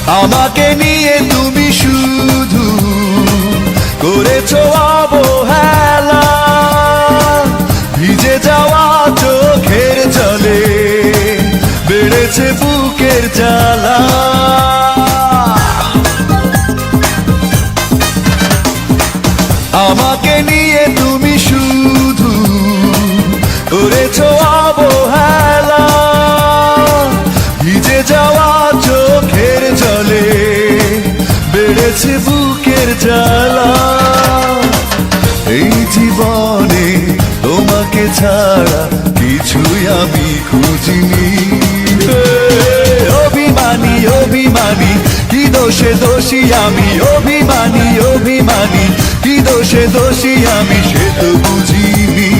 আমাকে নিয়ে তুমি শুধু করেছো অবহেলা, ভিজে যাওয়া চোখের জলে বেড়েছে বুকের জ্বালা। আমাকে নিয়ে তুমি শুধু করেছো অবহেলা, ভিজে যাওয়া চোখের জলে বেড়েছে বুকের জ্বালা। এই জীবনে তোমাকে ছাড়া কিছুই আমি খুঁজিনি। অভিমানী অভিমানী কি দোষে দোষী আমি, অভিমানী অভিমানী কি দোষে দোষী আমি, সে তো বুঝিনি।